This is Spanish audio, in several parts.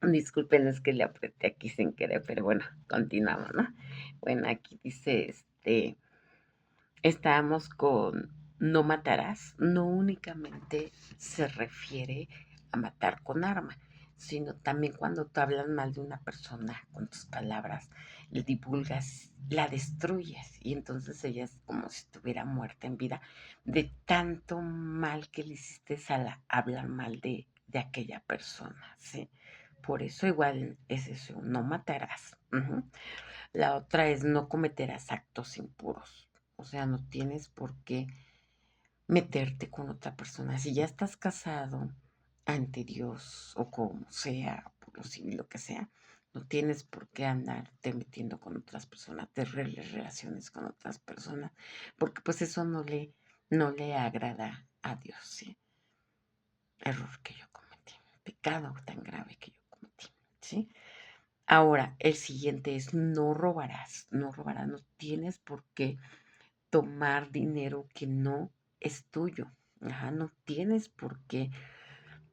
Disculpen, es que le apreté aquí sin querer, pero bueno, continuamos, ¿no? Bueno, aquí dice, estábamos con no matarás. No únicamente se refiere a matar con arma, sino también cuando tú hablas mal de una persona con tus palabras, le divulgas, la destruyes y entonces ella es como si estuviera muerta en vida de tanto mal que le hiciste al hablar mal de aquella persona, ¿sí? Por eso igual es eso, no matarás. La otra es no cometerás actos impuros. O sea, no tienes por qué meterte con otra persona. Si ya estás casado ante Dios o como sea, por lo civil, lo que sea, no tienes por qué andarte metiendo con otras personas, tener relaciones con otras personas, porque pues eso no le agrada a Dios, ¿sí? Error que yo cometí, pecado tan grave que yo cometí, ¿sí? Ahora, el siguiente es no robarás, no robarás, no tienes por qué tomar dinero que no es tuyo. Ajá, no tienes por qué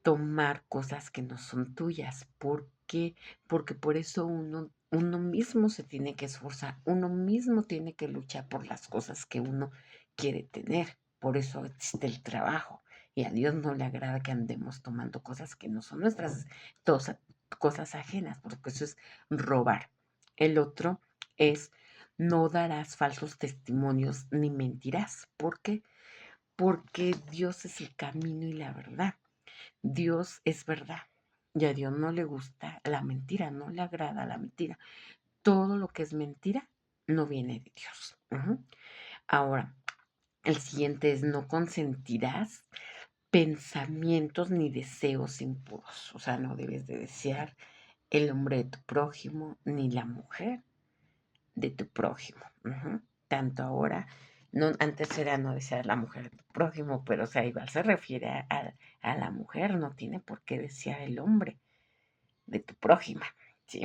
tomar cosas que no son tuyas. ¿Por qué? Porque por eso uno mismo se tiene que esforzar, uno mismo tiene que luchar por las cosas que uno quiere tener. Por eso existe el trabajo. Y a Dios no le agrada que andemos tomando cosas que no son nuestras, todas, cosas ajenas, porque eso es robar. El otro es no darás falsos testimonios ni mentirás. ¿Por qué? Porque Dios es el camino y la verdad. Dios es verdad. Y a Dios no le gusta la mentira, no le agrada la mentira. Todo lo que es mentira no viene de Dios. Ahora, el siguiente es no consentirás pensamientos ni deseos impuros. O sea, no debes de desear el hombre de tu prójimo ni la mujer de tu prójimo. Tanto ahora, no, antes era no desear la mujer de tu prójimo, pero o sea, igual se refiere a la mujer, no tiene por qué desear el hombre de tu prójima, ¿sí?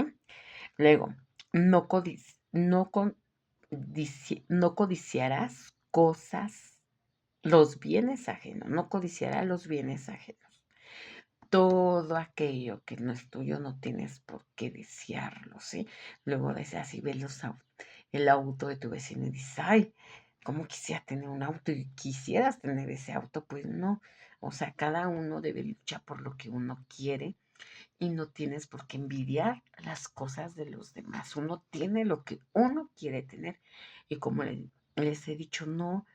Luego, no codiciarás cosas, los bienes ajenos, no codiciarás los bienes ajenos. Todo aquello que no es tuyo no tienes por qué desearlo, ¿sí? Luego deseas así, ves el auto de tu vecino y dices, ay, ¿cómo quisiera tener un auto? Y quisieras tener ese auto, pues no. O sea, cada uno debe luchar por lo que uno quiere y no tienes por qué envidiar las cosas de los demás. Uno tiene lo que uno quiere tener. Y como les he dicho, no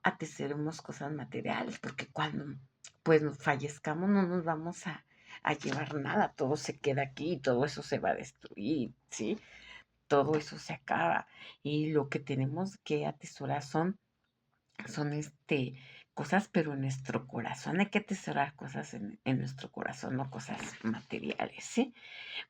atesoremos cosas materiales, porque cuando pues nos fallezcamos no nos vamos a llevar nada, todo se queda aquí, todo eso se va a destruir, ¿sí? Todo eso se acaba. Y lo que tenemos que atesorar son cosas, pero en nuestro corazón. Hay que atesorar cosas en nuestro corazón, no cosas materiales, ¿sí?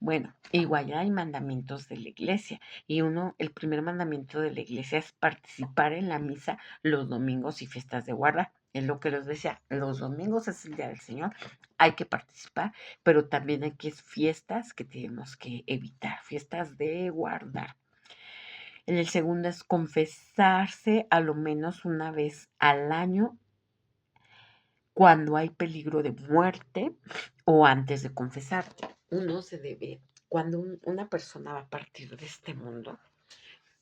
Bueno, igual hay mandamientos de la iglesia y el primer mandamiento de la iglesia es participar en la misa los domingos y fiestas de guarda. Es lo que les decía, los domingos es el día del Señor, hay que participar, pero también hay que fiestas que tenemos que evitar, fiestas de guardar. En el segundo es confesarse a lo menos una vez al año cuando hay peligro de muerte o antes de confesarte. Uno se debe, cuando una persona va a partir de este mundo,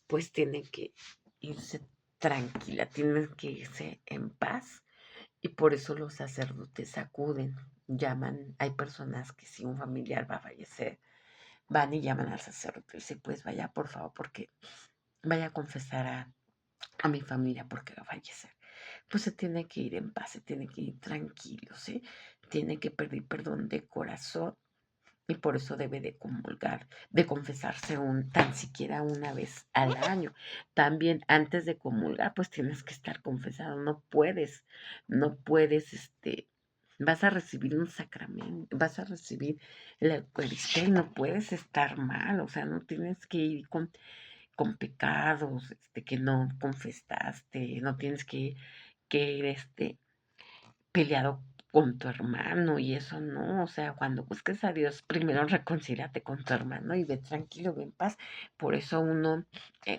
pues tiene que irse tranquila, tiene que irse en paz y por eso los sacerdotes acuden, llaman, hay personas que si un familiar va a fallecer, van y llaman al sacerdote y dicen, pues vaya por favor, porque vaya a confesar a mi familia porque va a fallecer. Pues se tiene que ir en paz, se tiene que ir tranquilo, ¿sí? Tiene que pedir perdón de corazón y por eso debe de comulgar, de confesarse tan siquiera una vez al año. También antes de comulgar, pues tienes que estar confesado, no puedes, vas a recibir un sacramento, vas a recibir la Eucaristía y no puedes estar mal, o sea, no tienes que ir con pecados, que no confesaste, no tienes que ir, peleado con tu hermano y eso no, o sea, cuando busques a Dios, primero reconcíliate con tu hermano y ve tranquilo, ve en paz. Por eso uno,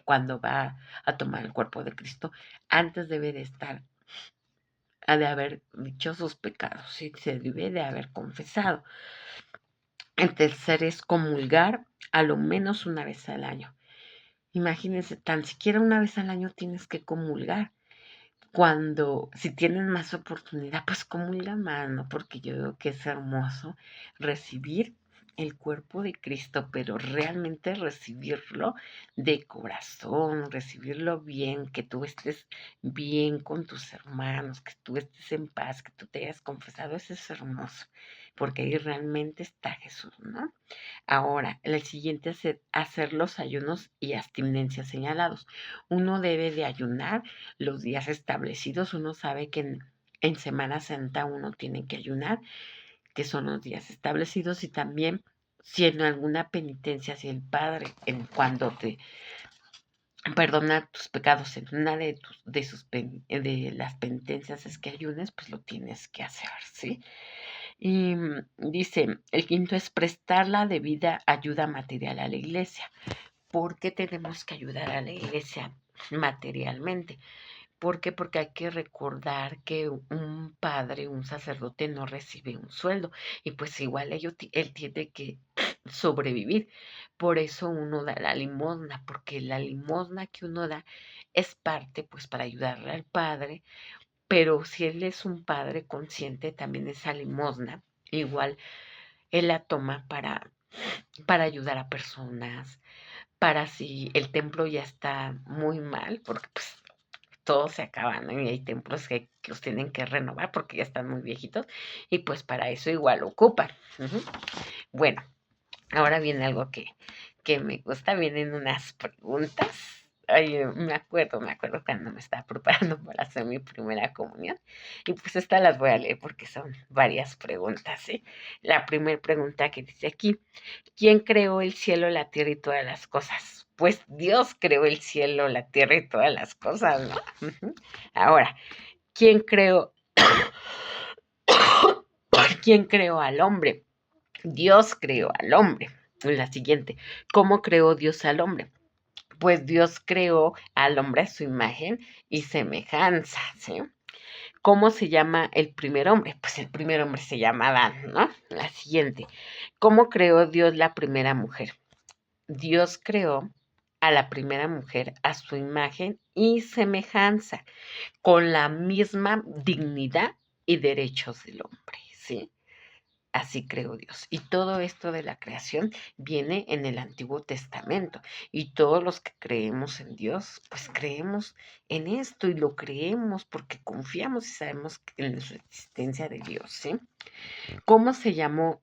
cuando va a tomar el cuerpo de Cristo, antes debe de estar, ha de haber dicho sus pecados, ¿sí? Se debe de haber confesado. El tercer es comulgar a lo menos una vez al año. Imagínense, tan siquiera una vez al año tienes que comulgar. Cuando, si tienen más oportunidad, pues comulga más, ¿no? Porque yo veo que es hermoso recibir el cuerpo de Cristo, pero realmente recibirlo de corazón, recibirlo bien, que tú estés bien con tus hermanos, que tú estés en paz, que tú te hayas confesado, eso es hermoso, porque ahí realmente está Jesús, ¿no? Ahora, el siguiente es hacer los ayunos y abstinencias señalados. Uno debe de ayunar los días establecidos. Uno sabe que en Semana Santa uno tiene que ayunar, que son los días establecidos, y también si en alguna penitencia, si el Padre, cuando te perdona tus pecados, en una de las penitencias es que ayunes, pues lo tienes que hacer, ¿sí? Y dice, el quinto es prestar la debida ayuda material a la iglesia. ¿Por qué tenemos que ayudar a la iglesia materialmente? ¿Por qué? Porque hay que recordar que un padre, un sacerdote no recibe un sueldo y pues igual él tiene que sobrevivir. Por eso uno da la limosna, porque la limosna que uno da es parte pues para ayudarle al padre, pero si él es un padre consciente, también esa limosna igual él la toma para ayudar a personas, para si el templo ya está muy mal, porque pues todo se acaba, ¿no? Y hay templos que los tienen que renovar porque ya están muy viejitos y pues para eso igual ocupan. Ujú. Bueno, ahora viene algo que me gusta, vienen unas preguntas. Ay, me acuerdo cuando me estaba preparando para hacer mi primera comunión. Y pues estas las voy a leer porque son varias preguntas, ¿sí? La primera pregunta que dice aquí, ¿quién creó el cielo, la tierra y todas las cosas? Pues Dios creó el cielo, la tierra y todas las cosas, ¿no? Ujú. Ahora, ¿quién creó, quién creó al hombre? Dios creó al hombre. La siguiente, ¿cómo creó Dios al hombre? Pues Dios creó al hombre a su imagen y semejanza, ¿sí? ¿Cómo se llama el primer hombre? Pues el primer hombre se llama Adán, ¿no? La siguiente, ¿cómo creó Dios la primera mujer? Dios creó a la primera mujer a su imagen y semejanza, con la misma dignidad y derechos del hombre, ¿sí? Así creó Dios. Y todo esto de la creación viene en el Antiguo Testamento. Y todos los que creemos en Dios, pues creemos en esto y lo creemos porque confiamos y sabemos en su existencia de Dios, ¿sí? ¿Cómo se llamó,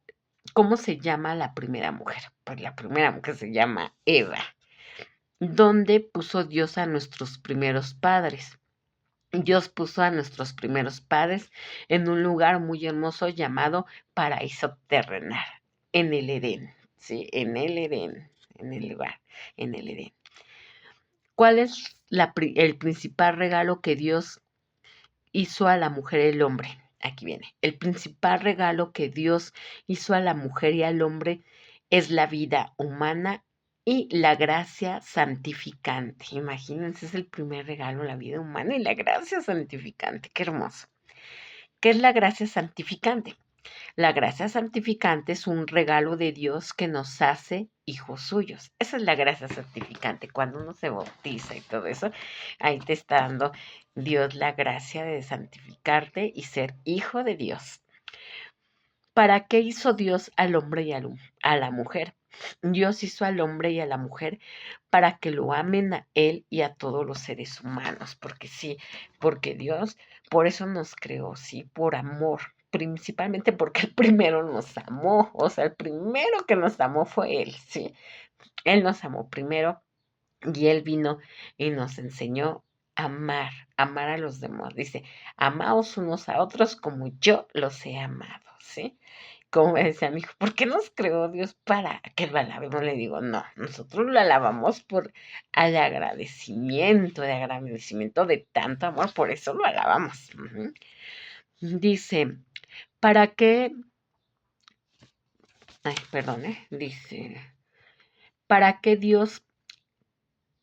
cómo se llama la primera mujer? Pues la primera mujer se llama Eva. ¿Dónde puso Dios a nuestros primeros padres? Dios puso a nuestros primeros padres en un lugar muy hermoso llamado paraíso terrenal, en el Edén, ¿sí? En el Edén, en el lugar, en el Edén. ¿Cuál es el principal regalo que Dios hizo a la mujer y al hombre? Aquí viene. El principal regalo que Dios hizo a la mujer y al hombre es la vida humana y la gracia santificante. Imagínense, es el primer regalo, la vida humana y la gracia santificante. Qué hermoso. ¿Qué es la gracia santificante? La gracia santificante es un regalo de Dios que nos hace hijos suyos. Esa es la gracia santificante. Cuando uno se bautiza y todo eso, ahí te está dando Dios la gracia de santificarte y ser hijo de Dios. ¿Para qué hizo Dios al hombre y a la mujer? Dios hizo al hombre y a la mujer para que lo amen a él y a todos los seres humanos, porque sí, porque Dios por eso nos creó, sí, por amor, principalmente porque el primero nos amó, o sea, el primero que nos amó fue él, sí, él nos amó primero y él vino y nos enseñó a amar, amar a los demás, dice, amaos unos a otros como yo los he amado, ¿sí? Como me decía mi hijo, ¿por qué nos creó Dios para que lo alabemos? Le digo, no, nosotros lo alabamos por de agradecimiento de tanto amor, por eso lo alabamos. Ujú. Dice, ¿para qué? Ay, perdón, dice, ¿para qué Dios,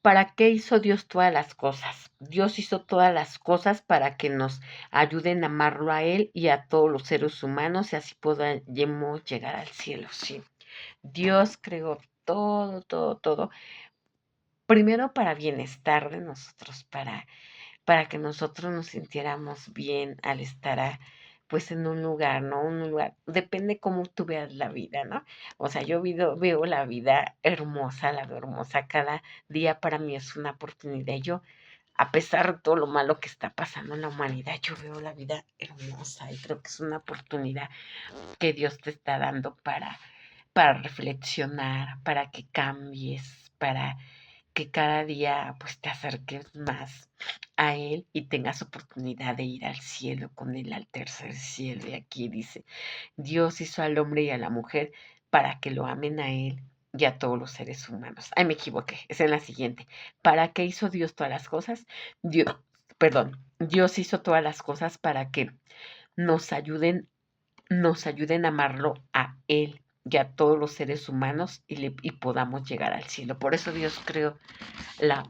para qué hizo Dios todas las cosas? Dios hizo todas las cosas para que nos ayuden a amarlo a Él y a todos los seres humanos y así podamos llegar al cielo, sí. Dios creó todo, todo, todo, primero para bienestar de nosotros, para que nosotros nos sintiéramos bien al estar pues en un lugar, ¿no? Un lugar, depende cómo tú veas la vida, ¿no? O sea, yo veo la vida hermosa, la veo hermosa, cada día para mí es una oportunidad. Yo, a pesar de todo lo malo que está pasando en la humanidad, yo veo la vida hermosa y creo que es una oportunidad que Dios te está dando para reflexionar, para que cambies, para que cada día pues te acerques más a Él y tengas oportunidad de ir al cielo con Él, al tercer cielo. Y aquí dice, Dios hizo al hombre y a la mujer para que lo amen a Él y a todos los seres humanos. Ay, me equivoqué, es en la siguiente. ¿Para qué hizo Dios todas las cosas? Dios, perdón, Dios hizo todas las cosas para que nos ayuden a amarlo a Él y a todos los seres humanos y podamos llegar al cielo. Por eso Dios creó la,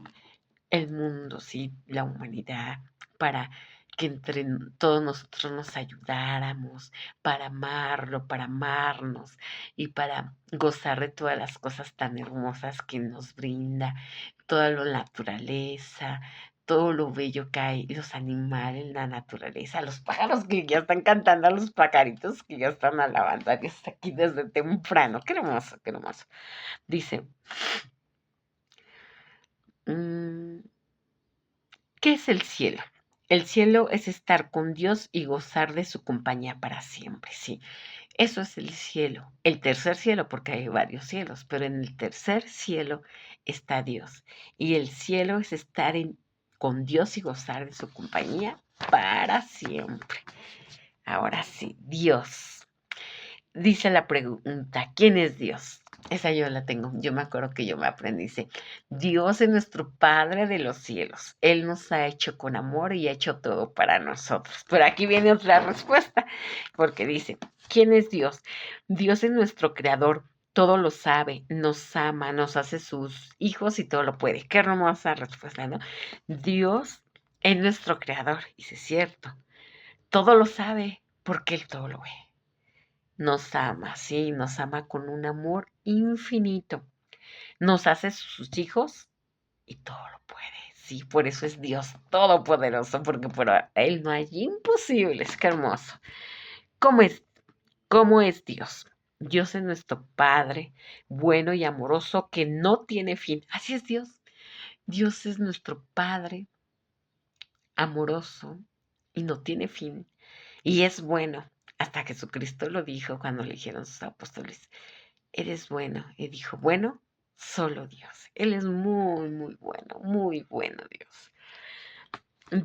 el mundo, ¿sí? La humanidad, para que entre todos nosotros nos ayudáramos, para amarlo, para amarnos y para gozar de todas las cosas tan hermosas que nos brinda, toda la naturaleza, todo lo bello que hay, los animales, la naturaleza, los pájaros que ya están cantando, a los pajaritos que ya están alabando a Dios aquí desde temprano. Qué hermoso, qué hermoso. Dice, mm, ¿qué es el cielo? El cielo es estar con Dios y gozar de su compañía para siempre, sí. Eso es el cielo, el tercer cielo, porque hay varios cielos, pero en el tercer cielo está Dios. Y el cielo es estar con Dios y gozar de su compañía para siempre. Ahora sí, Dios. Dice la pregunta, ¿quién es Dios? Esa yo la tengo. Yo me acuerdo que yo me aprendí. Dice, Dios es nuestro Padre de los cielos. Él nos ha hecho con amor y ha hecho todo para nosotros. Pero aquí viene otra respuesta, porque dice, ¿quién es Dios? Dios es nuestro creador. Todo lo sabe, nos ama, nos hace sus hijos y todo lo puede. Qué hermosa respuesta, ¿no? Dios es nuestro creador. Y sí es cierto. Todo lo sabe porque Él todo lo ve. Nos ama, sí, nos ama con un amor infinito. Nos hace sus hijos y todo lo puede. Sí, por eso es Dios todopoderoso, porque por Él no hay imposibles. Qué hermoso. ¿Cómo es, cómo es Dios? Dios es nuestro Padre, bueno y amoroso, que no tiene fin. Así es Dios. Dios es nuestro Padre, amoroso y no tiene fin. Y es bueno. Hasta Jesucristo lo dijo cuando le dijeron sus apóstoles. Eres bueno. Y dijo, bueno, solo Dios. Él es muy bueno Dios.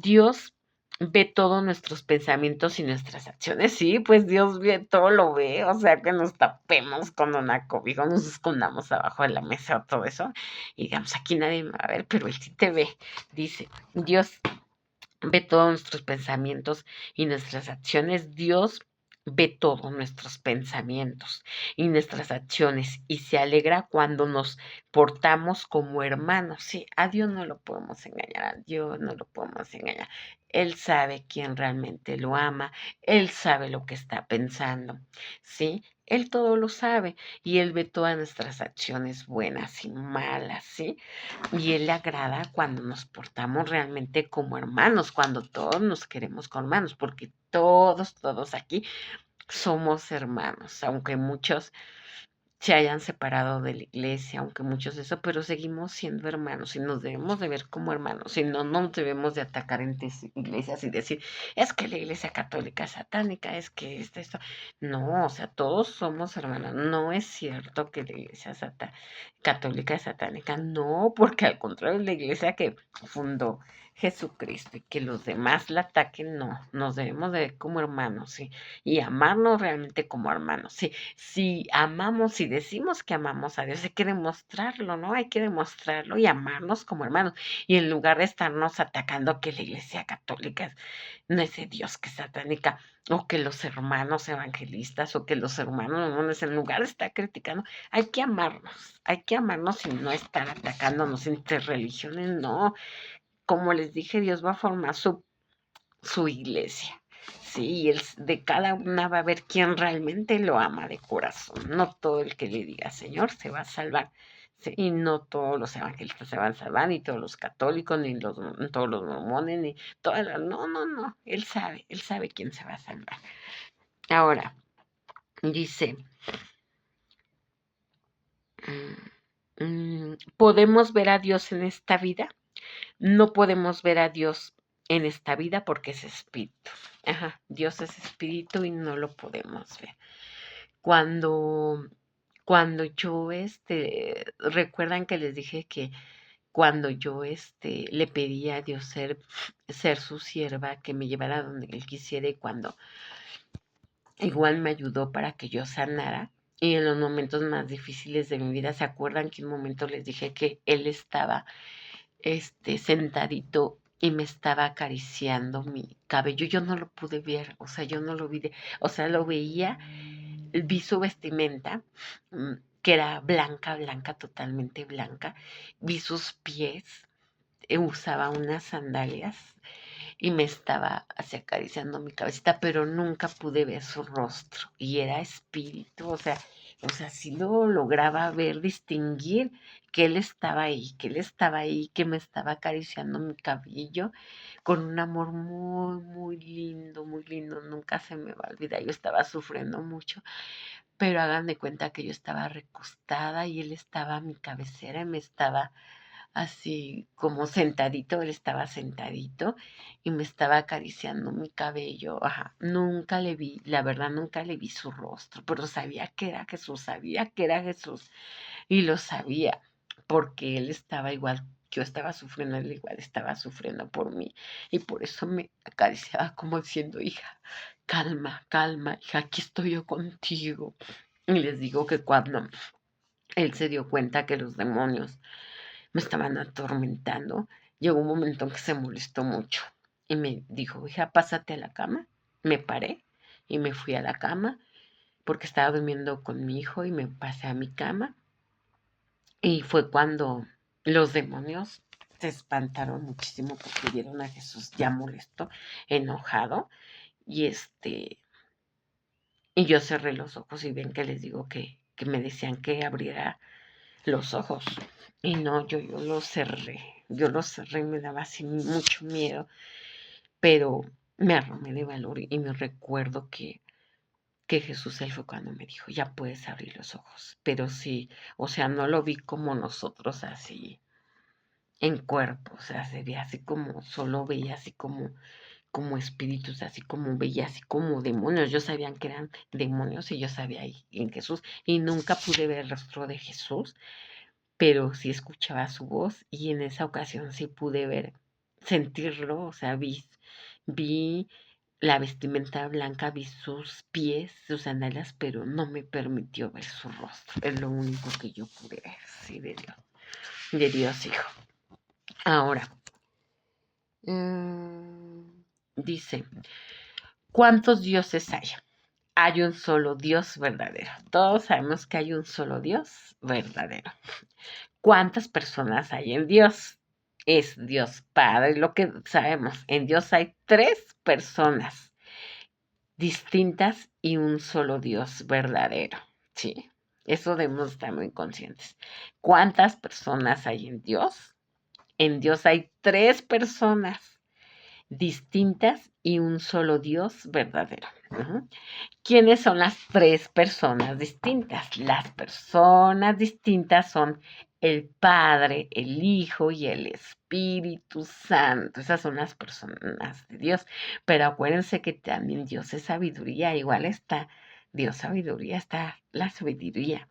Dios ve todos nuestros pensamientos y nuestras acciones. Sí, pues Dios ve todo, lo ve. O sea, que nos tapemos con una cobija, nos escondamos abajo de la mesa o todo eso. Y digamos, aquí nadie me va a ver, pero Él sí te ve. Dice, Dios ve todos nuestros pensamientos y nuestras acciones. Dios ve todos nuestros pensamientos y nuestras acciones y se alegra cuando nos portamos como hermanos. Sí, a Dios no lo podemos engañar, a Dios no lo podemos engañar. Él sabe quién realmente lo ama, Él sabe lo que está pensando, ¿sí? Él todo lo sabe y Él ve todas nuestras acciones buenas y malas, ¿sí? Y Él le agrada cuando nos portamos realmente como hermanos, cuando todos nos queremos como hermanos, porque todos aquí somos hermanos, aunque muchos se hayan separado de la iglesia, aunque muchos de eso, pero seguimos siendo hermanos y nos debemos de ver como hermanos y no nos debemos de atacar entre iglesias y decir, es que la iglesia católica es satánica, es que esto. No, o sea, todos somos hermanos. No es cierto que la iglesia católica es satánica, no, porque al contrario, la iglesia que fundó Jesucristo y que los demás la ataquen, no, nos debemos de ver como hermanos, sí, y amarnos realmente como hermanos, sí. Si amamos y decimos que amamos a Dios, hay que demostrarlo, ¿no? Hay que demostrarlo y amarnos como hermanos. Y en lugar de estarnos atacando que la iglesia católica no es de Dios, que es satánica, o que los hermanos evangelistas, o que los hermanos mormones, en lugar de estar criticando, hay que amarnos y no estar atacándonos entre religiones, no. Como les dije, Dios va a formar su iglesia. Sí, de cada una va a ver quién realmente lo ama de corazón. No todo el que le diga Señor se va a salvar. Sí, y no todos los evangelistas se van a salvar, ni todos los católicos, ni todos los mormones, ni todas no, no, no. Él sabe quién se va a salvar. Ahora, dice, ¿podemos ver a Dios en esta vida? No podemos ver a Dios en esta vida porque es espíritu. Ajá, Dios es espíritu y no lo podemos ver. Cuando, cuando yo, recuerdan que les dije que cuando yo, le pedí a Dios ser su sierva, que me llevara donde Él quisiera y cuando igual me ayudó para que yo sanara. Y en los momentos más difíciles de mi vida, ¿se acuerdan que un momento les dije que Él estaba sentadito y me estaba acariciando mi cabello? Yo no lo pude ver, o sea, yo no lo vi, o sea, lo veía, vi su vestimenta, que era blanca, blanca, totalmente blanca, vi sus pies, usaba unas sandalias y me estaba así acariciando mi cabecita, pero nunca pude ver su rostro y era espíritu, o sea, sí lo lograba ver, distinguir que él estaba ahí, que él estaba ahí, que me estaba acariciando mi cabello con un amor muy, muy lindo, nunca se me va a olvidar, yo estaba sufriendo mucho, pero hagan de cuenta que yo estaba recostada y él estaba a mi cabecera y me estaba así como sentadito, él estaba sentadito y me estaba acariciando mi cabello. Ajá, nunca le vi, la verdad nunca le vi su rostro, pero sabía que era Jesús, sabía que era Jesús y lo sabía porque él estaba igual, yo estaba sufriendo, él igual estaba sufriendo por mí y por eso me acariciaba como diciendo, hija, calma, calma, hija, aquí estoy yo contigo. Y les digo que cuando él se dio cuenta que los demonios me estaban atormentando, llegó un momento en que se molestó mucho y me dijo, hija, pásate a la cama. Me paré y me fui a la cama porque estaba durmiendo con mi hijo y me pasé a mi cama y fue cuando los demonios se espantaron muchísimo porque vieron a Jesús ya molesto, enojado y y yo cerré los ojos y ven que les digo que me decían que abriera los ojos. Y no, yo los cerré, me daba así mucho miedo, pero me armé de valor y me recuerdo que Jesús, él fue cuando me dijo, ya puedes abrir los ojos. Pero sí, o sea, no lo vi como nosotros así en cuerpo, o sea, sería así como, solo veía así como espíritus, así como veía así como demonios. Yo sabía que eran demonios y yo sabía ahí en Jesús y nunca pude ver el rostro de Jesús, pero sí escuchaba su voz y en esa ocasión sí pude ver, sentirlo, o sea, vi la vestimenta blanca, vi sus pies, sus sandalias, pero no me permitió ver su rostro. Es lo único que yo pude ver, sí, de Dios Hijo. Ahora, dice, ¿cuántos dioses hay? Hay un solo Dios verdadero. Todos sabemos que hay un solo Dios verdadero. ¿Cuántas personas hay en Dios? Es Dios Padre, lo que sabemos. En Dios hay tres personas distintas y un solo Dios verdadero. Sí, eso debemos estar muy conscientes. ¿Cuántas personas hay en Dios? En Dios hay tres personas distintas y un solo Dios verdadero. ¿Quiénes son las tres personas distintas? Las personas distintas son el Padre, el Hijo y el Espíritu Santo. Esas son las personas de Dios. Pero acuérdense que también Dios es sabiduría. Igual está Dios sabiduría, está la sabiduría.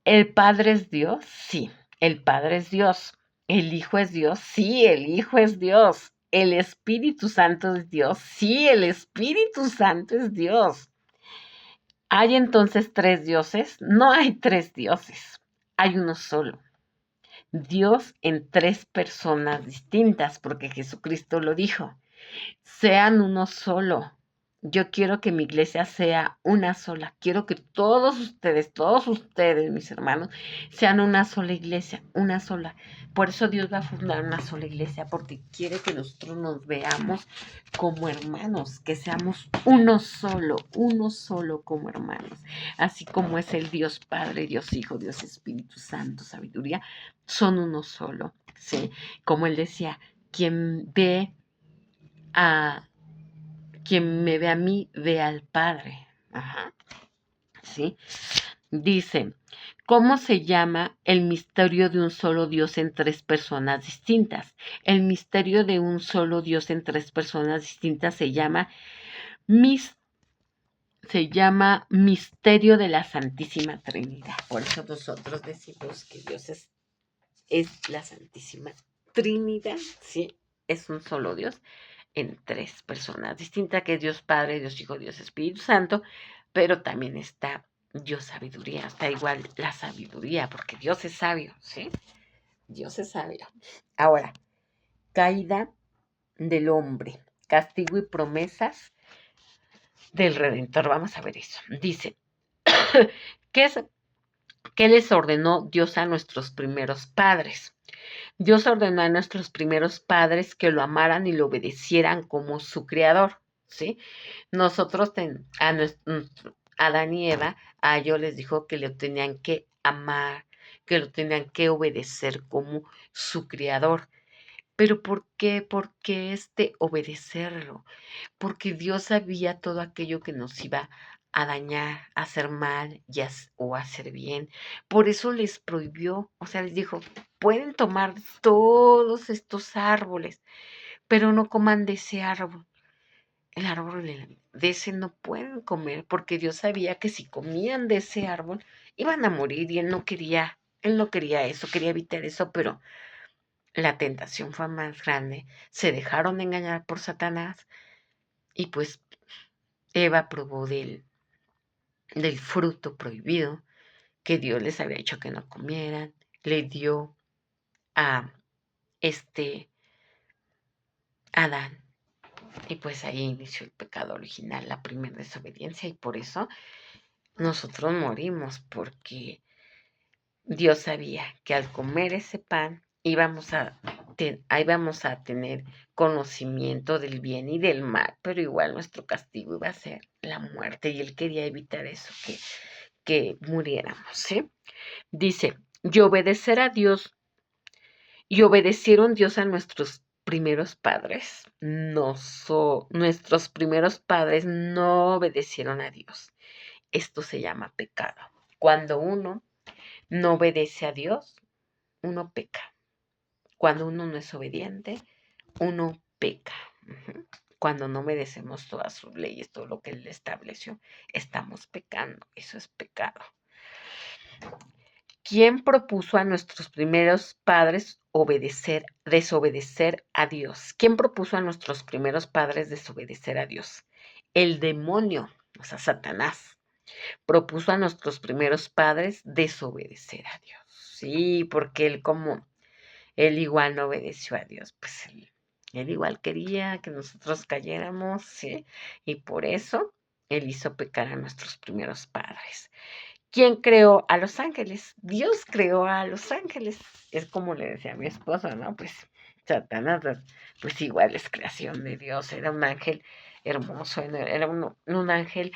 ¿El Padre es Dios? Sí, el Padre es Dios. ¿El Hijo es Dios? Sí, el Hijo es Dios. ¿El Espíritu Santo es Dios? Sí, el Espíritu Santo es Dios. ¿Hay entonces tres dioses? No hay tres dioses, hay uno solo. Dios en tres personas distintas, porque Jesucristo lo dijo. Sean uno solo. yo quiero que mi iglesia sea una sola. Quiero que todos ustedes, mis hermanos, sean una sola iglesia, una sola. Por eso Dios va a fundar una sola iglesia, porque quiere que nosotros nos veamos como hermanos, que seamos uno solo como hermanos. Así como es el Dios Padre, Dios Hijo, Dios Espíritu Santo, sabiduría, son uno solo, ¿sí? Como él decía, quien ve a quien me ve a mí, ve al Padre. Ajá, ¿sí? Dice, ¿cómo se llama el misterio de un solo Dios en tres personas distintas? El misterio de un solo Dios en tres personas distintas mis, se llama misterio de la Santísima Trinidad. Por eso nosotros decimos que Dios es la Santísima Trinidad, ¿sí? Es un solo Dios en tres personas distintas, que es Dios Padre, Dios Hijo, Dios Espíritu Santo, pero también está Dios sabiduría, está igual la sabiduría, porque Dios es sabio, ¿sí? Dios es sabio. Ahora, caída del hombre, castigo y promesas del Redentor. Vamos a ver eso. Dice, ¿qué es, qué les ordenó Dios a nuestros primeros padres? Dios ordenó a nuestros primeros padres que lo amaran y lo obedecieran como su creador, ¿sí? Nosotros, Adán y Eva, a ellos les dijo que lo tenían que amar, que lo tenían que obedecer como su creador. ¿Pero por qué? ¿Por qué obedecerlo? Porque Dios sabía todo aquello que nos iba a dañar, a hacer mal o a hacer bien. Por eso les prohibió, o sea, les dijo, pueden tomar todos estos árboles, pero no coman de ese árbol. El árbol de ese no pueden comer, porque Dios sabía que si comían de ese árbol iban a morir y él no quería eso, quería evitar eso, pero la tentación fue más grande. Se dejaron engañar por Satanás y pues Eva probó del fruto prohibido que Dios les había dicho que no comieran. Le dio a este Adán. Y pues ahí inició el pecado original, la primera desobediencia, y por eso nosotros morimos, porque Dios sabía que al comer ese pan íbamos a tener conocimiento del bien y del mal, pero igual nuestro castigo iba a ser la muerte, y Él quería evitar eso, que muriéramos, ¿sí? Dice, y obedecer a Dios, y obedecieron Dios a nuestros primeros padres. Nuestros primeros padres no obedecieron a Dios. Esto se llama pecado. Cuando uno no obedece a Dios, uno peca. Cuando uno no es obediente, uno peca. Ujú. Cuando no obedecemos todas sus leyes, todo lo que Él estableció, estamos pecando. Eso es pecado. ¿Quién propuso a nuestros primeros padres desobedecer a Dios? ¿Quién propuso a nuestros primeros padres desobedecer a Dios? El demonio, o sea, Satanás, propuso a nuestros primeros padres desobedecer a Dios. Sí, porque él igual no obedeció a Dios, pues él igual quería que nosotros cayéramos, ¿sí? Y por eso él hizo pecar a nuestros primeros padres. ¿Quién creó a los ángeles? Dios creó a los ángeles. Es como le decía a mi esposo, ¿no? Pues Satanás, pues igual es creación de Dios. Era un ángel hermoso, era un ángel,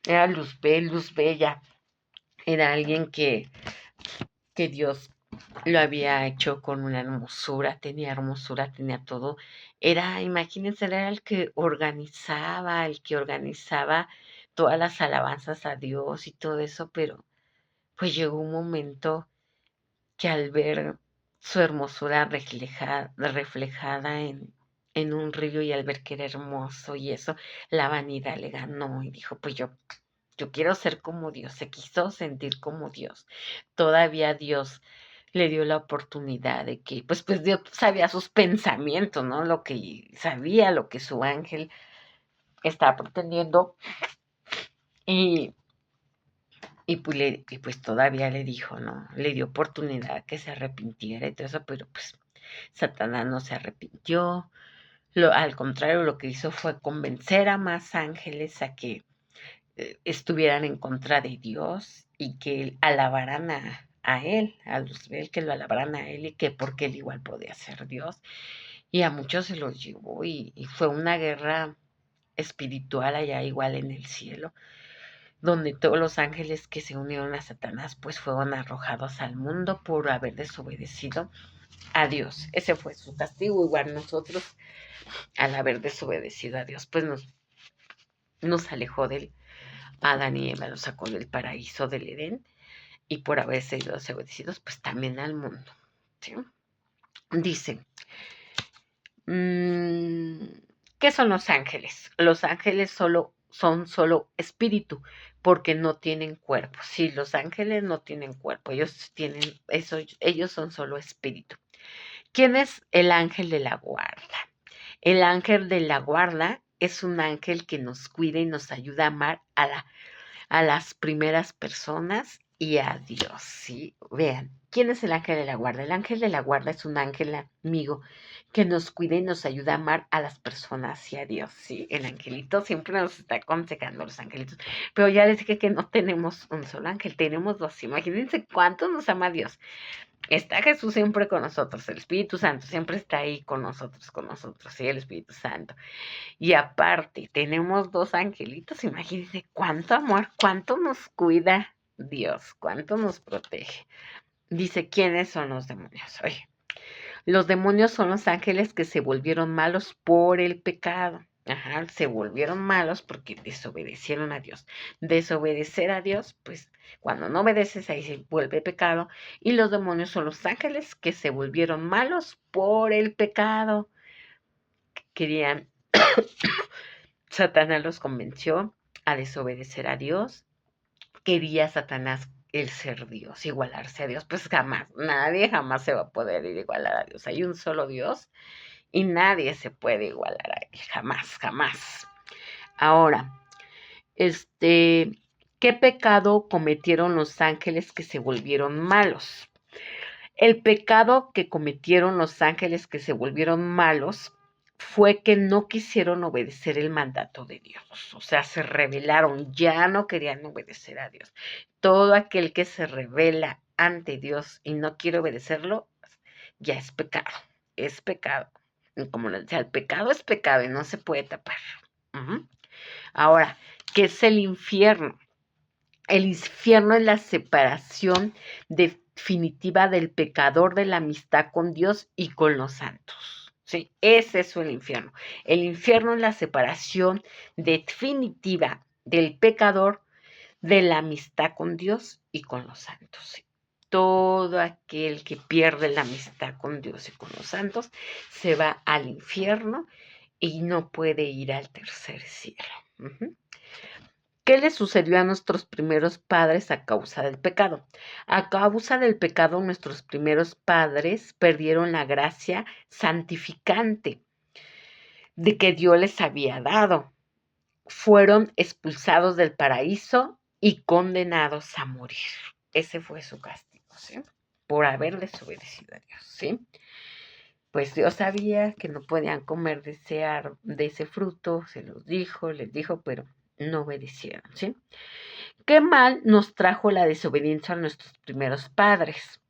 era luz bella. Era alguien que Dios lo había hecho con una hermosura, tenía todo. Imagínense, era el que organizaba todas las alabanzas a Dios y todo eso, pero pues llegó un momento que al ver su hermosura reflejada en un río, y al ver que era hermoso y eso, la vanidad le ganó y dijo, pues yo quiero ser como Dios, se quiso sentir como Dios. Todavía Dios le dio la oportunidad de que, pues Dios sabía sus pensamientos, ¿no? Sabía lo que su ángel estaba pretendiendo, y pues todavía le dijo, ¿no? Le dio oportunidad que se arrepintiera y todo eso, pero pues Satanás no se arrepintió, Al contrario, lo que hizo fue convencer a más ángeles a que estuvieran en contra de Dios y que alabaran a él, a Luzbel, que lo alabaran a él y que porque él igual podía ser Dios. Y a muchos se los llevó y fue una guerra espiritual allá igual en el cielo, donde todos los ángeles que se unieron a Satanás pues fueron arrojados al mundo por haber desobedecido a Dios. Ese fue su castigo. Igual nosotros, al haber desobedecido a Dios, pues nos alejó del Adán y Eva, los sacó del paraíso del Edén y por haber sido desobedecidos, pues también al mundo. ¿Sí? Dice, ¿qué son los ángeles? Los ángeles son solo espíritu, porque no tienen cuerpo. Sí, los ángeles no tienen cuerpo, ellos son solo espíritu. ¿Quién es el ángel de la guarda? El ángel de la guarda es un ángel que nos cuida y nos ayuda a amar a las primeras personas y a Dios, ¿sí? Vean, ¿quién es el ángel de la guarda? El ángel de la guarda es un ángel amigo que nos cuida y nos ayuda a amar a las personas y a Dios, ¿sí? El angelito siempre nos está aconsejando, los angelitos, pero ya les dije que no tenemos un solo ángel, tenemos dos. Imagínense cuánto nos ama Dios. Está Jesús siempre con nosotros, el Espíritu Santo siempre está ahí con nosotros, ¿sí? El Espíritu Santo. Y aparte, tenemos dos angelitos, imagínense cuánto amor, cuánto nos cuida Dios, cuánto nos protege. Dice, ¿quiénes son los demonios? Oye, los demonios son los ángeles que se volvieron malos por el pecado. Ajá, se volvieron malos porque desobedecieron a Dios. Desobedecer a Dios, pues cuando no obedeces ahí se vuelve pecado. Y los demonios son los ángeles que se volvieron malos por el pecado. Querían Satanás los convenció a desobedecer a Dios. Quería Satanás el ser Dios, igualarse a Dios. Pues jamás, nadie jamás se va a poder igualar a Dios. Hay un solo Dios y nadie se puede igualar a él. Jamás, jamás. Ahora, ¿qué pecado cometieron los ángeles que se volvieron malos? El pecado que cometieron los ángeles que se volvieron malos fue que no quisieron obedecer el mandato de Dios. O sea, se rebelaron, ya no querían obedecer a Dios. Todo aquel que se rebela ante Dios y no quiere obedecerlo, ya es pecado. Es pecado. Y como les decía, el pecado es pecado y no se puede tapar. Ahora, ¿qué es el infierno? El infierno es la separación definitiva del pecador de la amistad con Dios y con los santos. Sí, ese es el infierno. El infierno es la separación definitiva del pecador de la amistad con Dios y con los santos. Sí. Todo aquel que pierde la amistad con Dios y con los santos se va al infierno y no puede ir al tercer cielo. ¿Qué le sucedió a nuestros primeros padres a causa del pecado? A causa del pecado, nuestros primeros padres perdieron la gracia santificante de que Dios les había dado. Fueron expulsados del paraíso y condenados a morir. Ese fue su castigo, ¿sí? Por haber desobedecido a Dios, ¿sí? Pues Dios sabía que no podían comer de ese fruto, se los dijo, les dijo, pero no obedecieron, ¿sí? ¿Qué mal nos trajo la desobediencia a nuestros primeros padres?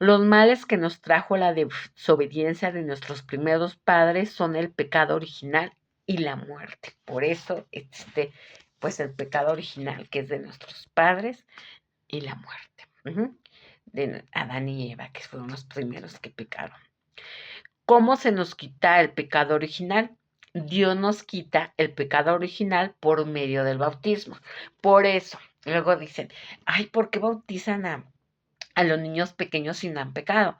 Los males que nos trajo la desobediencia de nuestros primeros padres son el pecado original y la muerte. Por eso existe, pues, el pecado original, que es de nuestros padres, y la muerte. De Adán y Eva, que fueron los primeros que pecaron. ¿Cómo se nos quita el pecado original? Dios nos quita el pecado original por medio del bautismo. Por eso, luego dicen, ay, ¿por qué bautizan a los niños pequeños si no han pecado?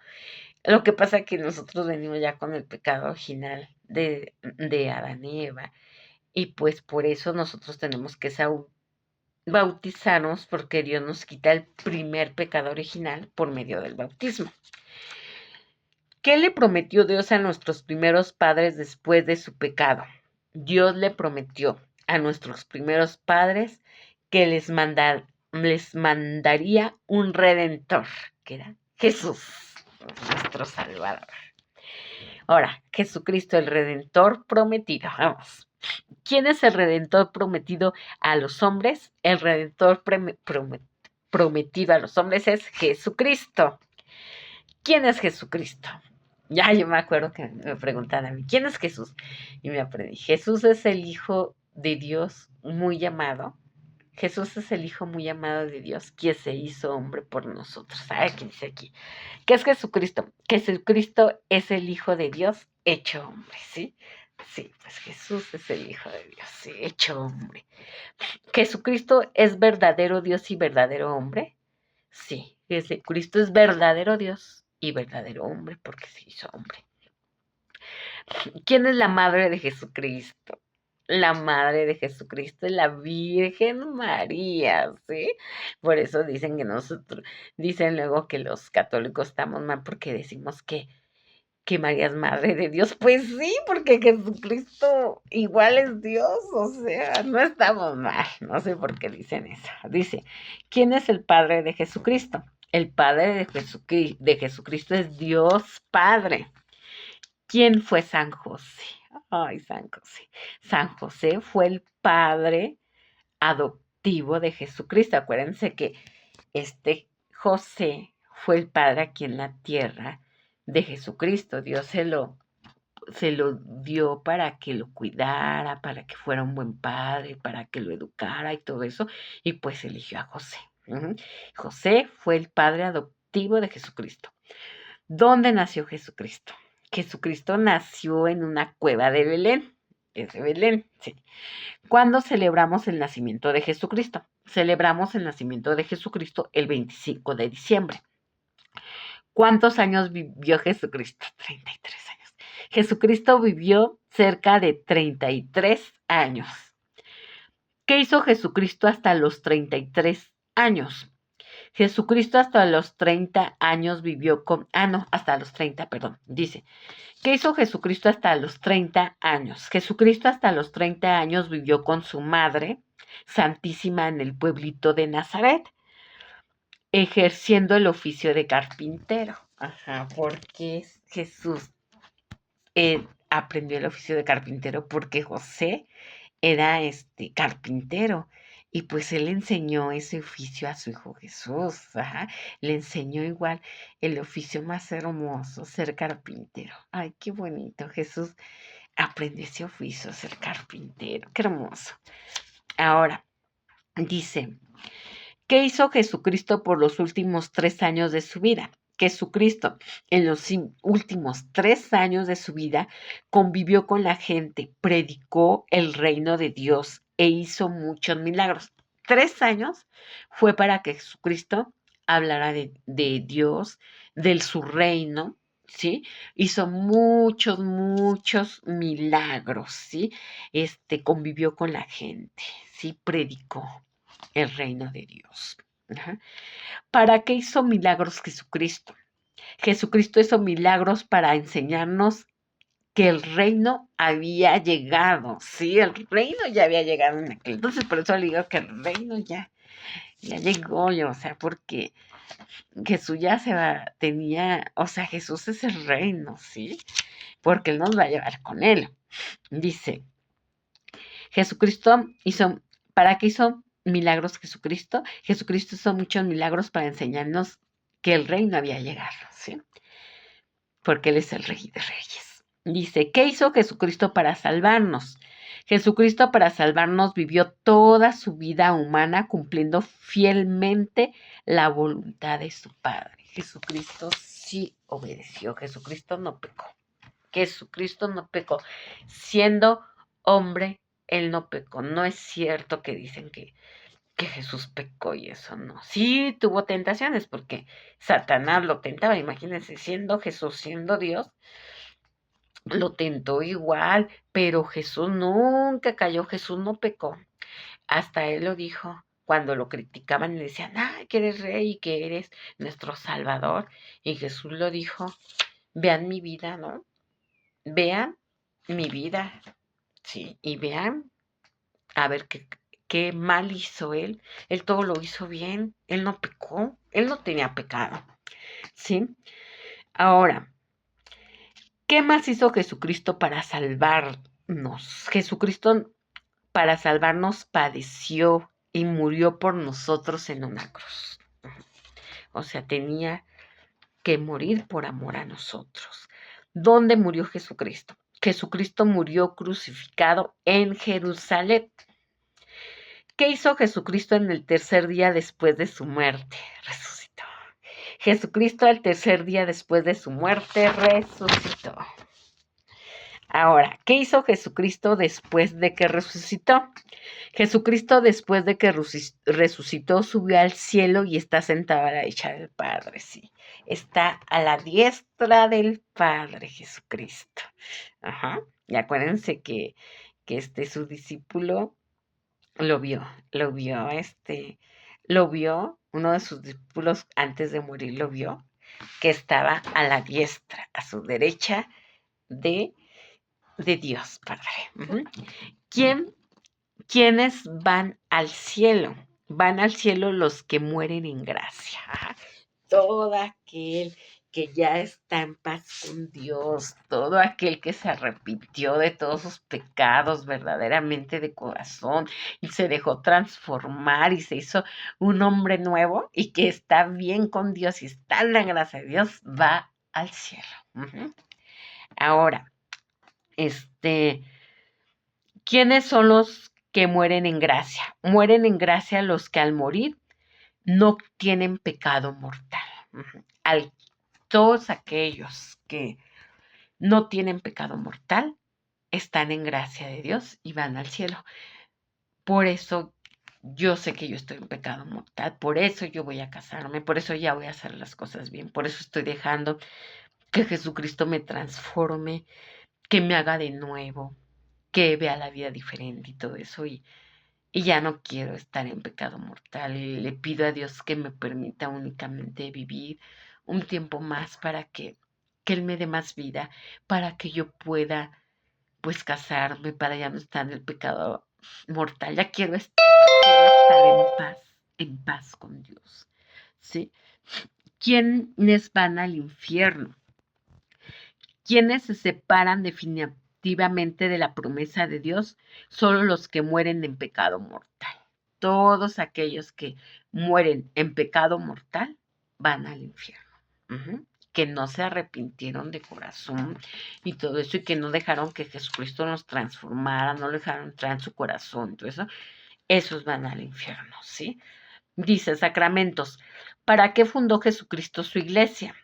Lo que pasa es que nosotros venimos ya con el pecado original de Adán y Eva. Y pues por eso nosotros tenemos que bautizarnos, porque Dios nos quita el primer pecado original por medio del bautismo. ¿Qué le prometió Dios a nuestros primeros padres después de su pecado? Dios le prometió a nuestros primeros padres que les mandaría un redentor, que era Jesús, nuestro Salvador. Ahora, Jesucristo, el Redentor prometido. Vamos. ¿Quién es el Redentor prometido a los hombres? El Redentor prometido a los hombres es Jesucristo. ¿Quién es Jesucristo? Ya yo me acuerdo que me preguntaban a mí, ¿quién es Jesús? Y me aprendí, Jesús es el Hijo de Dios muy amado. Jesús es el Hijo muy amado de Dios, quien se hizo hombre por nosotros. ¿Sabe qué dice aquí? ¿Qué es Jesucristo? Jesucristo es el Hijo de Dios hecho hombre, ¿sí? Sí, pues Jesús es el Hijo de Dios, sí, hecho hombre. ¿Jesucristo es verdadero Dios y verdadero hombre? Sí, Jesucristo es verdadero Dios y verdadero hombre porque se hizo hombre. ¿Quién es la madre de Jesucristo? La madre de Jesucristo es la Virgen María, ¿sí? Por eso dicen que dicen luego que los católicos estamos mal porque decimos que María es madre de Dios. Pues sí, porque Jesucristo igual es Dios, o sea, no estamos mal. No sé por qué dicen eso. Dice, ¿quién es el padre de Jesucristo? El padre de Jesucristo es Dios Padre. ¿Quién fue San José? Ay, San José. San José fue el padre adoptivo de Jesucristo. Acuérdense que este José fue el padre aquí en la tierra de Jesucristo. Dios se lo dio para que lo cuidara, para que fuera un buen padre, para que lo educara y todo eso. Y pues eligió a José. José fue el padre adoptivo de Jesucristo. ¿Dónde nació Jesucristo? Jesucristo nació en una cueva de Belén. Es de Belén, sí. ¿Cuándo celebramos el nacimiento de Jesucristo? Celebramos el nacimiento de Jesucristo el 25 de diciembre. ¿Cuántos años vivió Jesucristo? 33 años. Jesucristo vivió cerca de 33 años. ¿Qué hizo Jesucristo hasta los 33 años? Jesucristo hasta los 30 años vivió con... no, hasta los 30, perdón. Dice, ¿qué hizo Jesucristo hasta los 30 años? Jesucristo hasta los 30 años vivió con su madre santísima en el pueblito de Nazaret, ejerciendo el oficio de carpintero. Ajá, porque Jesús aprendió el oficio de carpintero porque José era carpintero y pues él enseñó ese oficio a su hijo Jesús, ajá, le enseñó igual el oficio más hermoso, ser carpintero. Ay, qué bonito, Jesús aprendió ese oficio, ser carpintero, qué hermoso. Ahora, dice, ¿qué hizo Jesucristo por los últimos 3 años de su vida? Jesucristo en los últimos 3 años de su vida convivió con la gente, predicó el reino de Dios e hizo muchos milagros. 3 años fue para que Jesucristo hablara de Dios, de su reino, ¿sí? Hizo muchos milagros, ¿sí? Convivió con la gente, ¿sí? Predicó el reino de Dios. Ajá. ¿Para qué hizo milagros Jesucristo? Jesucristo hizo milagros para enseñarnos que el reino había llegado, sí, el reino ya había llegado en aquel. Entonces, por eso le digo que el reino ya llegó, o sea, porque Jesús ya o sea, Jesús es el reino, ¿sí? Porque Él nos va a llevar con Él. Dice, Jesucristo ¿para qué hizo milagros Jesucristo? Jesucristo hizo muchos milagros para enseñarnos que el reino había llegado, ¿sí? Porque Él es el Rey de Reyes. Dice, ¿qué hizo Jesucristo para salvarnos? Jesucristo para salvarnos vivió toda su vida humana cumpliendo fielmente la voluntad de su Padre. Jesucristo sí obedeció, Jesucristo no pecó. Jesucristo no pecó. Siendo hombre, Él no pecó. No es cierto que dicen que Jesús pecó y eso no. Sí tuvo tentaciones porque Satanás lo tentaba. Imagínense, siendo Jesús, siendo Dios, lo tentó igual, pero Jesús nunca cayó, Jesús no pecó. Hasta Él lo dijo. Cuando lo criticaban y le decían, que eres rey y que eres nuestro Salvador. Y Jesús lo dijo, vean mi vida, ¿no? Vean mi vida, sí, y vean a ver qué mal hizo él. Él todo lo hizo bien, él no pecó, él no tenía pecado, ¿sí? Ahora, ¿Qué más hizo Jesucristo para salvarnos? Jesucristo para salvarnos padeció y murió por nosotros en una cruz. O sea, tenía que morir por amor a nosotros. ¿Dónde murió Jesucristo? Jesucristo murió crucificado en Jerusalén. ¿Qué hizo Jesucristo en el tercer día después de su muerte? Resucitó. Jesucristo al tercer día después de su muerte resucitó. Ahora, ¿qué hizo Jesucristo después de que resucitó? Jesucristo después de que resucitó subió al cielo y está sentado a la derecha del Padre, sí. Está a la diestra del Padre Jesucristo. Ajá. Y acuérdense que su discípulo lo vio, uno de sus discípulos antes de morir lo vio, que estaba a la diestra, a su derecha de, de Dios Padre. Uh-huh. ¿Quiénes van al cielo? Van al cielo los que mueren en gracia. Ajá. Todo aquel que ya está en paz con Dios, todo aquel que se arrepintió de todos sus pecados verdaderamente de corazón y se dejó transformar y se hizo un hombre nuevo y que está bien con Dios y está en la gracia de Dios, va al cielo. Uh-huh. Ahora, ¿quiénes son los que mueren en gracia? Mueren en gracia los que al morir no tienen pecado mortal. Uh-huh. Todos aquellos que no tienen pecado mortal están en gracia de Dios y van al cielo. Por eso yo sé que yo estoy en pecado mortal, por eso yo voy a casarme, por eso ya voy a hacer las cosas bien, por eso estoy dejando que Jesucristo me transforme, que me haga de nuevo, que vea la vida diferente y todo eso. Y ya no quiero estar en pecado mortal. Y le pido a Dios que me permita únicamente vivir un tiempo más para que Él me dé más vida, para que yo pueda, pues, casarme, para ya no estar en el pecado mortal. Ya quiero estar en paz con Dios. ¿Sí? ¿Quiénes van al infierno? ¿Quiénes se separan definitivamente de la promesa de Dios? Solo los que mueren en pecado mortal. Todos aquellos que mueren en pecado mortal van al infierno. Uh-huh. Que no se arrepintieron de corazón y todo eso, y que no dejaron que Jesucristo nos transformara, no dejaron entrar en su corazón, todo eso, esos van al infierno, ¿sí? Dice, sacramentos. ¿Para qué fundó Jesucristo su iglesia?